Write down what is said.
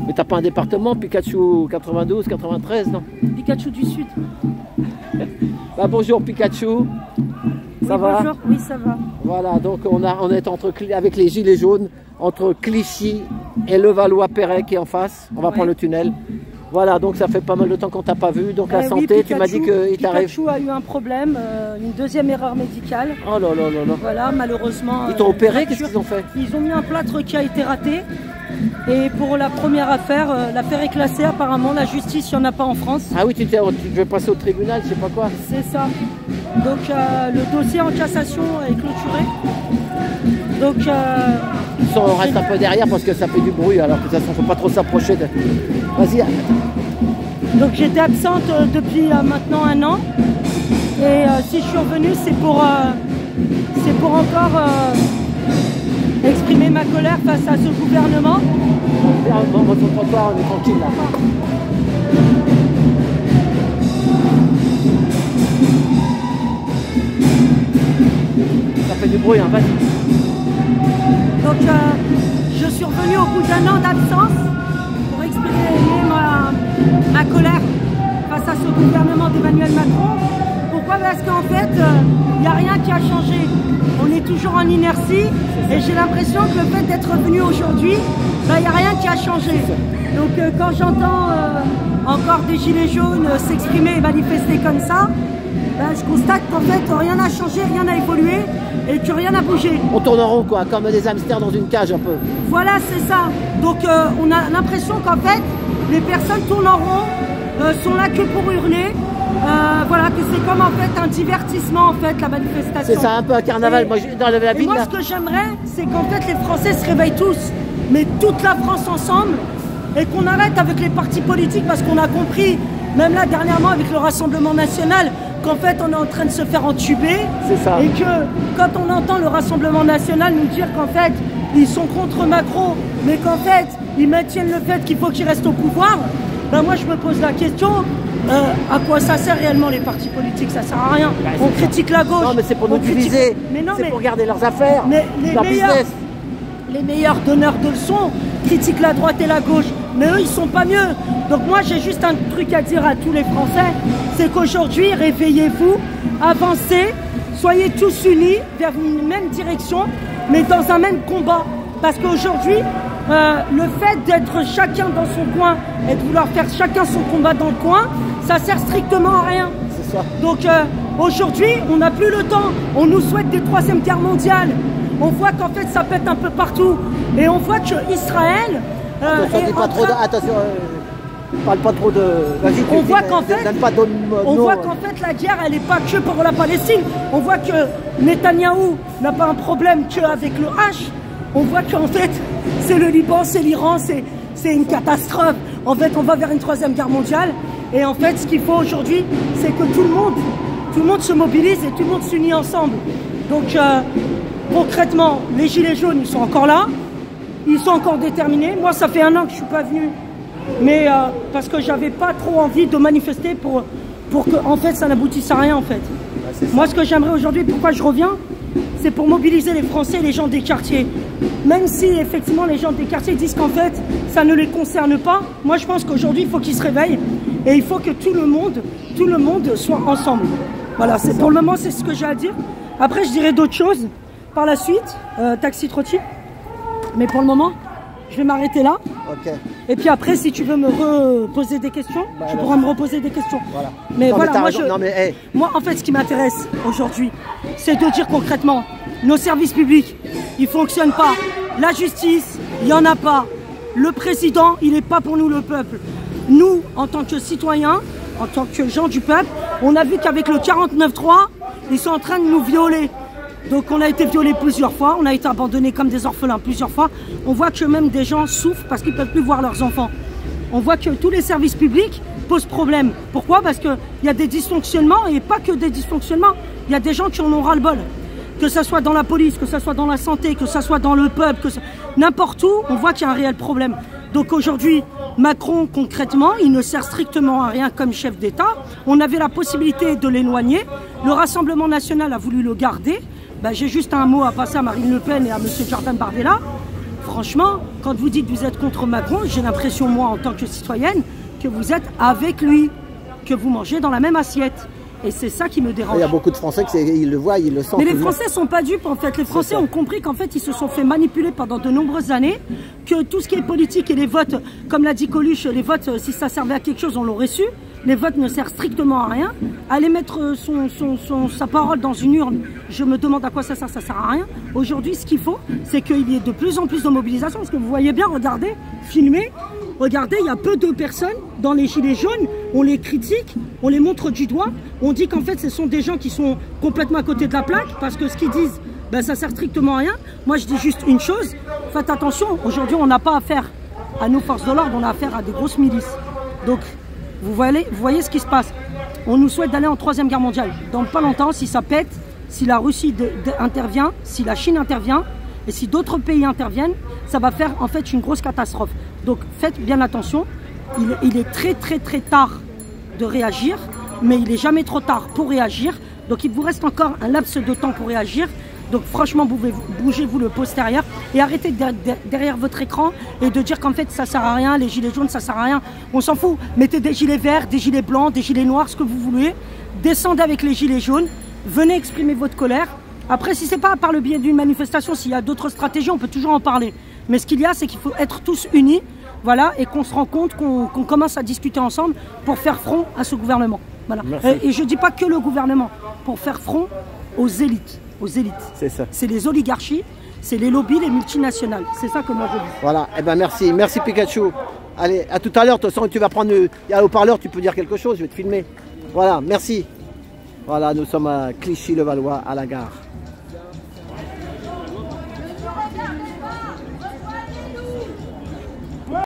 Mais t'as pas un département, Pikachu 92, 93, non? Pikachu du Sud. Bah, bonjour Pikachu. Ça va? Bonjour, oui ça va. Voilà, donc on est avec les gilets jaunes, entre Clichy et Levallois-Perret qui est en face. On va prendre le tunnel. Voilà, donc ça fait pas mal de temps qu'on t'a pas vu. Donc la santé, oui, Pikachu, tu m'as dit qu'il t'arrive. Pikachu a eu un problème, une deuxième erreur médicale. Oh là là là là. Voilà, malheureusement. Ils t'ont opéré, qu'est-ce qu'ils ont fait? Ils ont mis un plâtre qui a été raté. Et pour la première affaire, l'affaire est classée apparemment. La justice, il n'y en a pas en France. Ah oui, tu devais passer au tribunal, je sais pas quoi. C'est ça. Donc le dossier en cassation est clôturé. Donc on reste un peu derrière parce que ça fait du bruit, alors que de toute façon, faut pas trop s'approcher de... Vas-y. Donc j'étais absente depuis maintenant 1 an. Et si je suis revenue, c'est pour encore exprimer ma colère face à ce gouvernement. Bon, votre trottoir, on est tranquille là. Ça fait du bruit, hein, vas-y. Donc je suis revenue au bout d'1 an d'absence pour exprimer ma colère face à ce gouvernement d'Emmanuel Macron. Pourquoi? Parce qu'en fait, il n'y a rien qui a changé. On est toujours en inertie et j'ai l'impression que le fait d'être venu aujourd'hui, il n'y a rien qui a changé. Donc quand j'entends encore des gilets jaunes s'exprimer et manifester comme ça, je constate qu'en fait rien n'a changé, rien n'a évolué et que rien n'a bougé. On tourne en rond quoi, comme des hamsters dans une cage un peu. Voilà, c'est ça. Donc on a l'impression qu'en fait les personnes tournent en rond, sont là que pour hurler. Voilà, que c'est comme en fait un divertissement en fait la manifestation. C'est ça, un peu un carnaval. Moi, dans la ville, moi ce que j'aimerais, c'est qu'en fait les Français se réveillent tous, mais toute la France ensemble, et qu'on arrête avec les partis politiques parce qu'on a compris, même là dernièrement avec le Rassemblement National, qu'en fait on est en train de se faire entuber. C'est ça. Et que quand on entend le Rassemblement National nous dire qu'en fait ils sont contre Macron, mais qu'en fait ils maintiennent le fait qu'il faut qu'il reste au pouvoir, moi je me pose la question. À quoi ça sert réellement les partis politiques? Ça sert à rien. On critique la gauche. Non mais c'est pour nous diviser. C'est pour garder leurs affaires, leur business. Les meilleurs donneurs de leçons critiquent la droite et la gauche. Mais eux ils sont pas mieux. Donc moi j'ai juste un truc à dire à tous les Français. C'est qu'aujourd'hui réveillez-vous, avancez, soyez tous unis vers une même direction, mais dans un même combat. Parce qu'aujourd'hui le fait d'être chacun dans son coin et de vouloir faire chacun son combat dans le coin, ça sert strictement à rien. C'est ça. Donc aujourd'hui, on n'a plus le temps. On nous souhaite des 3e guerres mondiales. On voit qu'en fait, ça pète un peu partout. Et on voit que Israël... Attention, parle pas trop de... On voit qu'en fait, la guerre, elle n'est pas que pour la Palestine. On voit que Netanyahou n'a pas un problème qu'avec le H. On voit qu'en fait, c'est le Liban, c'est l'Iran, c'est une catastrophe. En fait, on va vers une 3e guerre mondiale. Et en fait, ce qu'il faut aujourd'hui, c'est que tout le monde se mobilise et tout le monde s'unit ensemble. Donc, concrètement, les gilets jaunes, ils sont encore là. Ils sont encore déterminés. Moi, ça fait 1 an que je ne suis pas venu. Mais parce que j'avais pas trop envie de manifester pour que, en fait, ça n'aboutisse à rien, en fait. Moi, ce que j'aimerais aujourd'hui, pourquoi je reviens, c'est pour mobiliser les Français et les gens des quartiers. Même si effectivement les gens des quartiers disent qu'en fait ça ne les concerne pas, moi je pense qu'aujourd'hui il faut qu'ils se réveillent et il faut que tout le monde soit ensemble. Voilà, pour le moment c'est ce que j'ai à dire. Après je dirai d'autres choses par la suite, taxi trottier. Mais pour le moment, je vais m'arrêter là. Okay. Et puis après, si tu veux me reposer des questions, tu pourras me reposer des questions. Voilà. Mais voilà, moi, en fait, ce qui m'intéresse aujourd'hui, c'est de dire concrètement, nos services publics, ils ne fonctionnent pas. La justice, il n'y en a pas. Le président, il n'est pas pour nous, le peuple. Nous, en tant que citoyens, en tant que gens du peuple, on a vu qu'avec le 49.3, ils sont en train de nous violer. Donc on a été violés plusieurs fois, on a été abandonnés comme des orphelins plusieurs fois. On voit que même des gens souffrent parce qu'ils ne peuvent plus voir leurs enfants. On voit que tous les services publics posent problème. Pourquoi? Parce qu'il y a des dysfonctionnements et pas que des dysfonctionnements. Il y a des gens qui en ont ras-le-bol. Que ce soit dans la police, que ce soit dans la santé, que ce soit dans le peuple, n'importe où, on voit qu'il y a un réel problème. Donc aujourd'hui, Macron, concrètement, il ne sert strictement à rien comme chef d'État. On avait la possibilité de l'éloigner. Le Rassemblement national a voulu le garder. J'ai juste un mot à passer à Marine Le Pen et à M. Jordan Bardella. Franchement, quand vous dites que vous êtes contre Macron, j'ai l'impression, moi, en tant que citoyenne, que vous êtes avec lui, que vous mangez dans la même assiette. Et c'est ça qui me dérange. Il y a beaucoup de Français qui le voient, ils le sentent. Mais les Français ne sont pas dupes en fait. Les Français ont compris qu'en fait ils se sont fait manipuler pendant de nombreuses années, que tout ce qui est politique et les votes, comme l'a dit Coluche, les votes, si ça servait à quelque chose, on l'aurait su. Les votes ne servent strictement à rien. Aller mettre sa parole dans une urne, je me demande à quoi ça sert à rien. Aujourd'hui, ce qu'il faut, c'est qu'il y ait de plus en plus de mobilisation. Parce que vous voyez bien, regardez, filmez. Regardez, il y a peu de personnes dans les gilets jaunes, on les critique, on les montre du doigt, on dit qu'en fait ce sont des gens qui sont complètement à côté de la plaque parce que ce qu'ils disent, ben, ça sert strictement à rien. Moi je dis juste une chose, faites attention, aujourd'hui on n'a pas affaire à nos forces de l'ordre, on a affaire à des grosses milices. Donc vous voyez ce qui se passe. On nous souhaite d'aller en 3e guerre mondiale. Dans pas longtemps, si ça pète, si la Russie intervient, si la Chine intervient, et si d'autres pays interviennent, ça va faire en fait une grosse catastrophe. Donc faites bien attention, il est très tard de réagir, mais il n'est jamais trop tard pour réagir. Donc il vous reste encore un laps de temps pour réagir. Donc franchement, bougez-vous le postérieur et arrêtez derrière votre écran et de dire qu'en fait ça sert à rien, les gilets jaunes ça sert à rien. On s'en fout, mettez des gilets verts, des gilets blancs, des gilets noirs, ce que vous voulez. Descendez avec les gilets jaunes, venez exprimer votre colère. Après, si ce n'est pas par le biais d'une manifestation, s'il y a d'autres stratégies, on peut toujours en parler. Mais ce qu'il y a, c'est qu'il faut être tous unis, voilà, et qu'on se rend compte qu'on commence à discuter ensemble pour faire front à ce gouvernement. Voilà. Et je ne dis pas que le gouvernement, pour faire front aux élites. C'est ça. C'est les oligarchies, c'est les lobbies, les multinationales. C'est ça que moi je dis. Voilà, eh ben merci. Merci Pikachu. Allez, à tout à l'heure. De toute façon, tu vas prendre il y a le haut-parleur, tu peux dire quelque chose, je vais te filmer. Voilà, merci. Voilà, nous sommes à Clichy-le-Valois, à la gare.